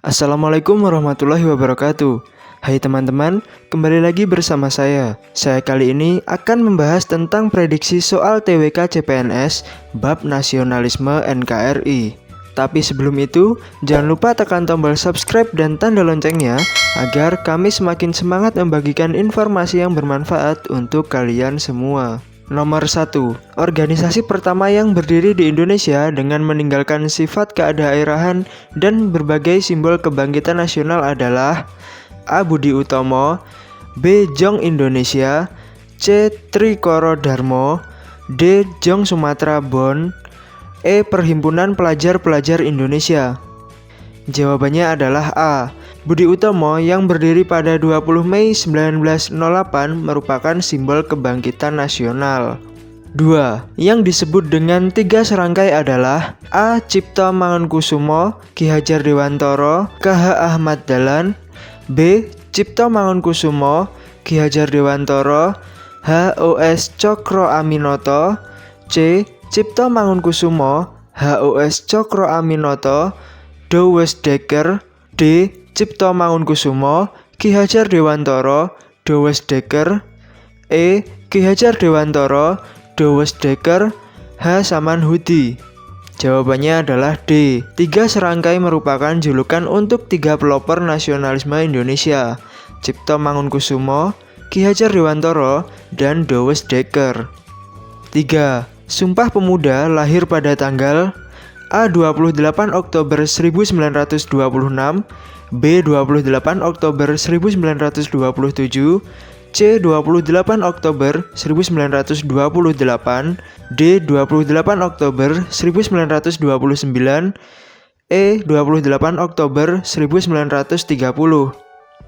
Assalamualaikum warahmatullahi wabarakatuh. Hai teman-teman, kembali lagi bersama saya. Saya kali ini akan membahas tentang prediksi soal TWK CPNS bab nasionalisme NKRI. Tapi sebelum itu, jangan lupa tekan tombol subscribe dan tanda loncengnya agar kami semakin semangat membagikan informasi yang bermanfaat untuk kalian semua. Nomor 1. Organisasi pertama yang berdiri di Indonesia dengan meninggalkan sifat kedaerahan dan berbagai simbol kebangkitan nasional adalah A. Budi Utomo, B. Jong Indonesia, C. Trikoro Darmo, D. Jong Sumatera Bon, E. Perhimpunan Pelajar-Pelajar Indonesia. Jawabannya adalah A. Budi Utomo yang berdiri pada 20 Mei 1908 merupakan simbol kebangkitan nasional. 2. Yang disebut dengan tiga serangkai adalah A. Cipto Mangunkusumo, Ki Hajar Dewantoro, K.H. Ahmad Dahlan, B. Cipto Mangunkusumo, Ki Hajar Dewantoro, H.O.S. Cokro Aminoto, C. Cipto Mangunkusumo, H.O.S. Cokro Aminoto, Douwes Dekker, D. Cipto Mangunkusumo, Ki Hajar Dewantoro, Douwes Dekker, E. Ki Hajar Dewantoro, Douwes Dekker, H. Samanhudi. Jawabannya adalah D. Tiga serangkai merupakan julukan untuk tiga pelopor nasionalisme Indonesia, Cipto Mangunkusumo, Ki Hajar Dewantoro, dan Douwes Dekker. 3. Sumpah Pemuda lahir pada tanggal A. 28 Oktober 1926, B. 28 Oktober 1927, C. 28 Oktober 1928, D. 28 Oktober 1929, E. 28 Oktober 1930.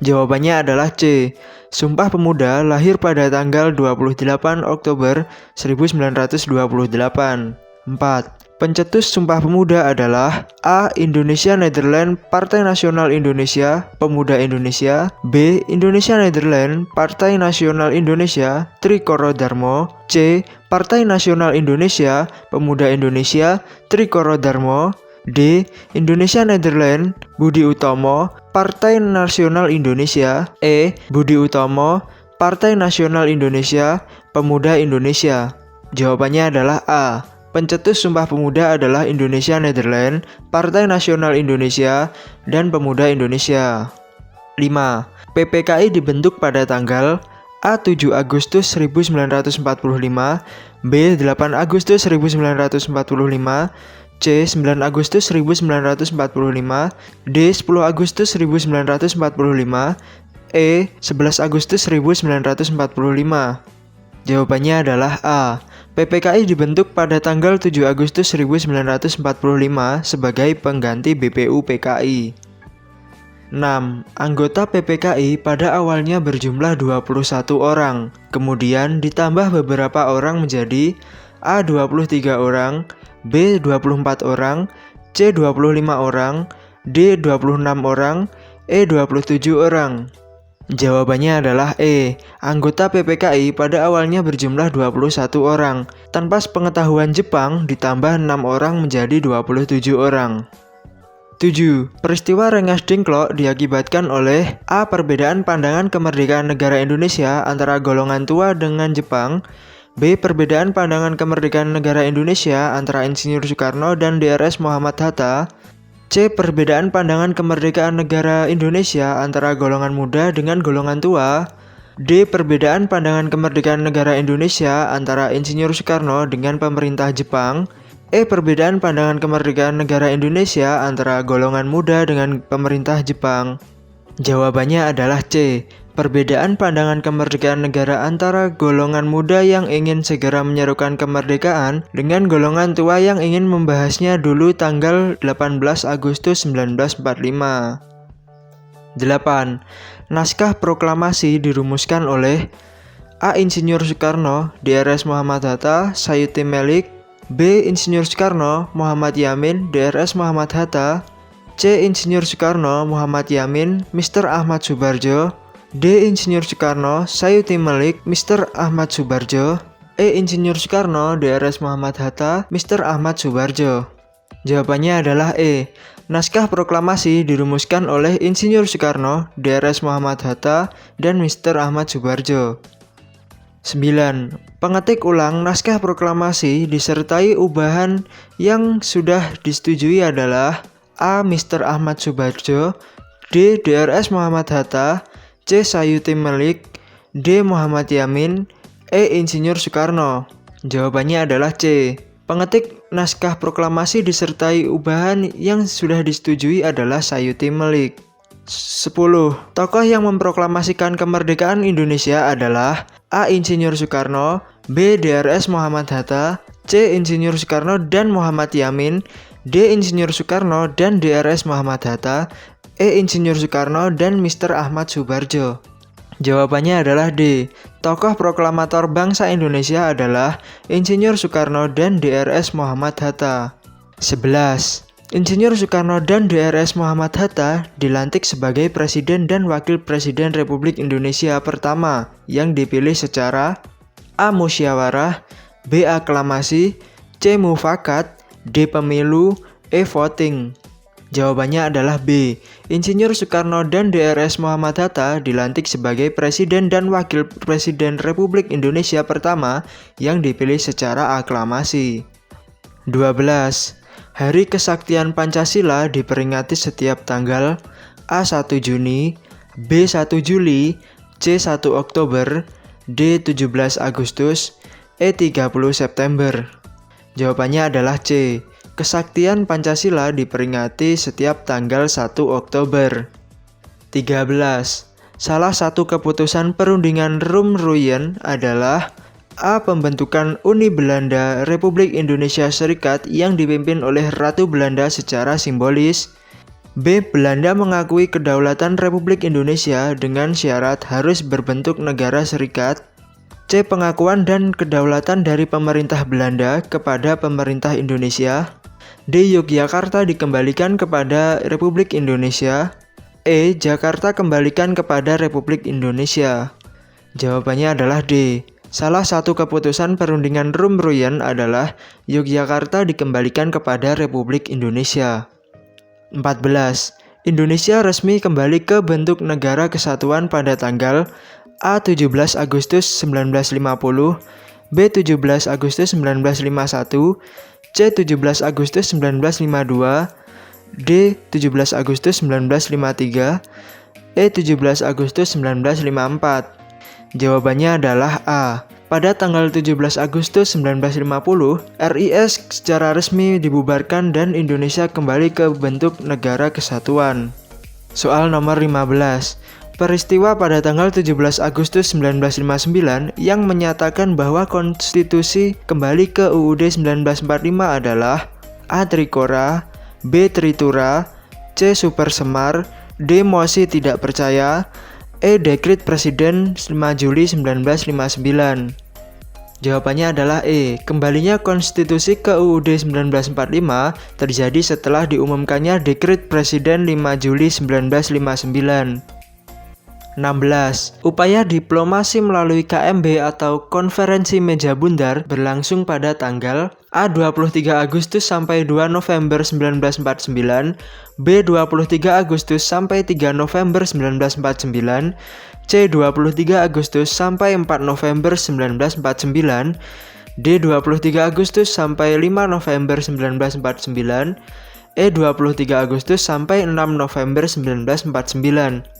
Jawabannya adalah C. Sumpah Pemuda lahir pada tanggal 28 Oktober 1928. 4. Pencetus Sumpah Pemuda adalah A. Indonesia Nederland Partai Nasional Indonesia Pemuda Indonesia, B. Indonesia Nederland Partai Nasional Indonesia Trikoro Darmo, C. Partai Nasional Indonesia Pemuda Indonesia Trikoro Darmo, D. Indonesia Nederland Budi Utomo Partai Nasional Indonesia, E. Budi Utomo Partai Nasional Indonesia Pemuda Indonesia. Jawabannya adalah A. Pencetus Sumpah Pemuda adalah Indonesia Nederland, Partai Nasional Indonesia, dan Pemuda Indonesia. 5. PPKI dibentuk pada tanggal A. 7 Agustus 1945, B. 8 Agustus 1945, C. 9 Agustus 1945, D. 10 Agustus 1945, E. 11 Agustus 1945. Jawabannya adalah A. PPKI dibentuk pada tanggal 7 Agustus 1945 sebagai pengganti BPU PKI. 6. Anggota PPKI pada awalnya berjumlah 21 orang, kemudian ditambah beberapa orang menjadi A. 23 orang, B. 24 orang, C. 25 orang, D. 26 orang, E. 27 orang. Jawabannya adalah E. Anggota PPKI pada awalnya berjumlah 21 orang. Tanpa sepengetahuan Jepang ditambah 6 orang menjadi 27 orang. 7. Peristiwa Rengas Dengklok diakibatkan oleh A. Perbedaan pandangan kemerdekaan negara Indonesia antara golongan tua dengan Jepang, B. Perbedaan pandangan kemerdekaan negara Indonesia antara Insinyur Soekarno dan DRS Muhammad Hatta, C. Perbedaan pandangan kemerdekaan negara Indonesia antara golongan muda dengan golongan tua, D. Perbedaan pandangan kemerdekaan negara Indonesia antara Insinyur Soekarno dengan pemerintah Jepang, E. Perbedaan pandangan kemerdekaan negara Indonesia antara golongan muda dengan pemerintah Jepang. Jawabannya adalah C. Perbedaan pandangan kemerdekaan negara antara golongan muda yang ingin segera menyerukan kemerdekaan dengan golongan tua yang ingin membahasnya dulu tanggal 18 Agustus 1945. 8. Naskah proklamasi dirumuskan oleh A. Insinyur Soekarno, DRS Muhammad Hatta, Sayuti Melik, B. Insinyur Soekarno, Muhammad Yamin, DRS Muhammad Hatta, C. Insinyur Soekarno, Muhammad Yamin, Mr. Ahmad Subarjo, D. Insinyur Soekarno, Sayuti Melik, Mr. Ahmad Subarjo, E. Insinyur Soekarno, DRS Muhammad Hatta, Mr. Ahmad Subarjo. Jawabannya adalah E. Naskah proklamasi dirumuskan oleh Insinyur Soekarno, Drs Muhammad Hatta, dan Mr. Ahmad Soebardjo. 9. Pengetik ulang naskah proklamasi disertai ubahan yang sudah disetujui adalah A. Mr. Ahmad Soebardjo, D. Drs Muhammad Hatta, C. Sayuti Melik, D. Muhammad Yamin, E. Insinyur Soekarno. Jawabannya adalah C. Pengetik naskah proklamasi disertai ubahan yang sudah disetujui adalah Sayuti Melik. 10. Tokoh yang memproklamasikan kemerdekaan Indonesia adalah A. Insinyur Soekarno, B. Drs Muhammad Hatta, C. Insinyur Soekarno dan Muhammad Yamin, D. Insinyur Soekarno dan Drs Muhammad Hatta, E. Insinyur Soekarno dan Mr. Ahmad Soebardjo. Jawabannya adalah D. Tokoh proklamator bangsa Indonesia adalah Insinyur Soekarno dan Drs Muhammad Hatta. 11. Insinyur Soekarno dan Drs Muhammad Hatta dilantik sebagai Presiden dan Wakil Presiden Republik Indonesia pertama yang dipilih secara A. Musyawarah, B. Aklamasi, C. Mufakat, D. Pemilu, E. Voting. Jawabannya adalah B. Insinyur Soekarno dan Drs Muhammad Hatta dilantik sebagai Presiden dan Wakil Presiden Republik Indonesia pertama yang dipilih secara aklamasi. 12. Hari Kesaktian Pancasila diperingati setiap tanggal A. 1 Juni, B. 1 Juli, C. 1 Oktober, D. 17 Agustus, E. 30 September. Jawabannya adalah C. Kesaktian Pancasila diperingati setiap tanggal 1 Oktober. 13. Salah satu keputusan perundingan Rum-Ruyen adalah A. Pembentukan Uni Belanda Republik Indonesia Serikat yang dipimpin oleh Ratu Belanda secara simbolis, B. Belanda mengakui kedaulatan Republik Indonesia dengan syarat harus berbentuk negara serikat, C. Pengakuan dan kedaulatan dari pemerintah Belanda kepada pemerintah Indonesia, D. Yogyakarta dikembalikan kepada Republik Indonesia, E. Jakarta kembalikan kepada Republik Indonesia. Jawabannya adalah D. Salah satu keputusan perundingan Rum-Ruyen adalah Yogyakarta dikembalikan kepada Republik Indonesia. 14. Indonesia resmi kembali ke bentuk negara kesatuan pada tanggal A. 17 Agustus 1950, B. 17 Agustus 1951, C. 17 Agustus 1952, D. 17 Agustus 1953, E. 17 Agustus 1954. Jawabannya adalah A. Pada tanggal 17 Agustus 1950, RIS secara resmi dibubarkan dan Indonesia kembali ke bentuk negara kesatuan. Soal nomor 15. Peristiwa pada tanggal 17 Agustus 1959 yang menyatakan bahwa konstitusi kembali ke UUD 1945 adalah A. Trikora, B. Tritura, C. Supersemar, D. Mosi tidak percaya, E. Dekret Presiden 5 Juli 1959. Jawabannya adalah E. Kembalinya konstitusi ke UUD 1945 terjadi setelah diumumkannya Dekret Presiden 5 Juli 1959. 16. Upaya diplomasi melalui KMB atau Konferensi Meja Bundar berlangsung pada tanggal A. 23 Agustus sampai 2 November 1949, B. 23 Agustus sampai 3 November 1949, C. 23 Agustus sampai 4 November 1949, D. 23 Agustus sampai 5 November 1949, E. 23 Agustus sampai 6 November 1949.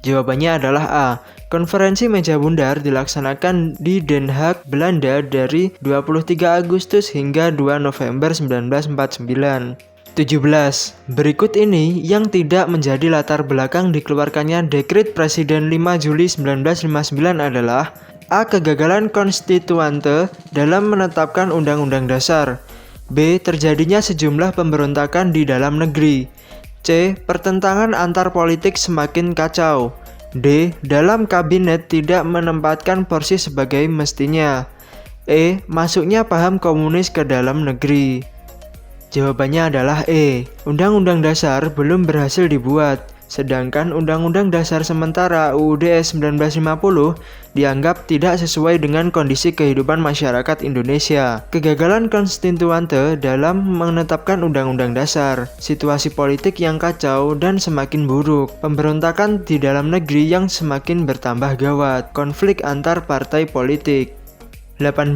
Jawabannya adalah A. Konferensi Meja Bundar dilaksanakan di Den Haag, Belanda dari 23 Agustus hingga 2 November 1949. 17. Berikut ini yang tidak menjadi latar belakang dikeluarkannya Dekret Presiden 5 Juli 1959 adalah A. Kegagalan konstituante dalam menetapkan Undang-Undang Dasar, B. Terjadinya sejumlah pemberontakan di dalam negeri, C. Pertentangan antar politik semakin kacau, D. Dalam kabinet tidak menempatkan porsi sebagai mestinya, E. Masuknya paham komunis ke dalam negeri. Jawabannya adalah E. Undang-Undang Dasar belum berhasil dibuat, Sedangkan Undang-Undang Dasar Sementara UUD 1950 dianggap tidak sesuai dengan kondisi kehidupan masyarakat Indonesia. Kegagalan konstituante dalam menetapkan Undang-Undang Dasar, situasi politik yang kacau dan semakin buruk, pemberontakan di dalam negeri yang semakin bertambah gawat, konflik antar partai politik. 18.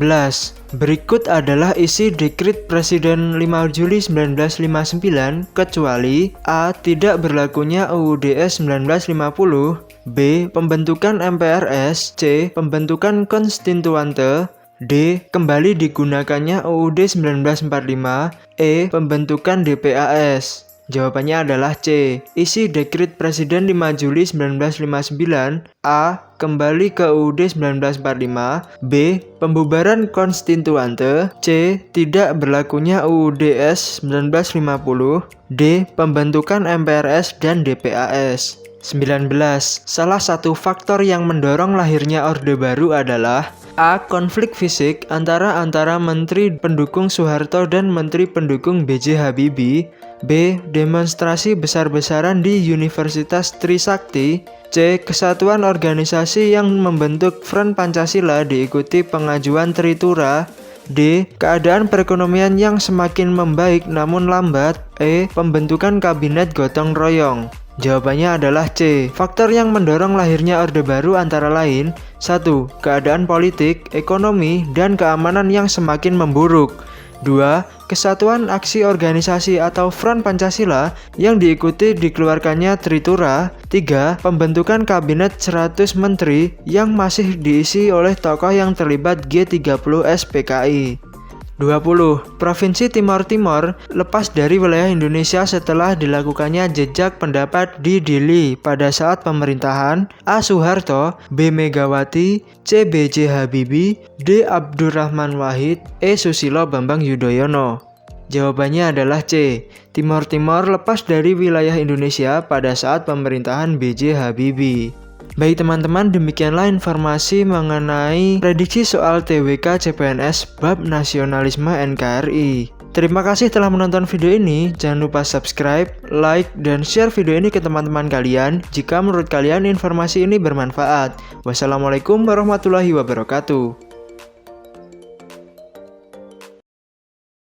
Berikut adalah isi Dekrit Presiden 5 Juli 1959 kecuali A. Tidak berlakunya UUD 1950, B. Pembentukan MPRS, C. Pembentukan Konstituante, D. Kembali digunakannya UUD 1945, E. Pembentukan DPAS. Jawabannya adalah C. Isi Dekrit Presiden 5 Juli 1959, A. Kembali ke UUD 1945, B. Pembubaran Konstituante, C. Tidak berlakunya UUDS 1950, D. Pembentukan MPRS dan DPAS. 19. Salah satu faktor yang mendorong lahirnya Orde Baru adalah A. Konflik fisik antara Menteri pendukung Soeharto dan Menteri pendukung B.J. Habibie, B. Demonstrasi besar-besaran di Universitas Trisakti, C. Kesatuan organisasi yang membentuk Front Pancasila diikuti pengajuan Tritura, D. Keadaan perekonomian yang semakin membaik namun lambat, E. Pembentukan kabinet gotong royong. Jawabannya adalah C. Faktor yang mendorong lahirnya Orde Baru antara lain 1. Keadaan politik, ekonomi, dan keamanan yang semakin memburuk. 2. Kesatuan aksi organisasi atau Front Pancasila yang diikuti dikeluarkannya Tritura. 3. Pembentukan kabinet 100 menteri yang masih diisi oleh tokoh yang terlibat G30S PKI. 20. Provinsi Timor Timur lepas dari wilayah Indonesia setelah dilakukannya jejak pendapat di Dili pada saat pemerintahan A. Soeharto, B. Megawati, C. B.J. Habibie, D. Abdurrahman Wahid, E. Susilo Bambang Yudhoyono. Jawabannya adalah C. Timor Timur lepas dari wilayah Indonesia pada saat pemerintahan B.J. Habibie. Baik teman-teman, demikianlah informasi mengenai prediksi soal TWK CPNS bab nasionalisme NKRI. Terima kasih telah menonton video ini. Jangan lupa subscribe, like, dan share video ini ke teman-teman kalian jika menurut kalian informasi ini bermanfaat. Wassalamualaikum warahmatullahi wabarakatuh.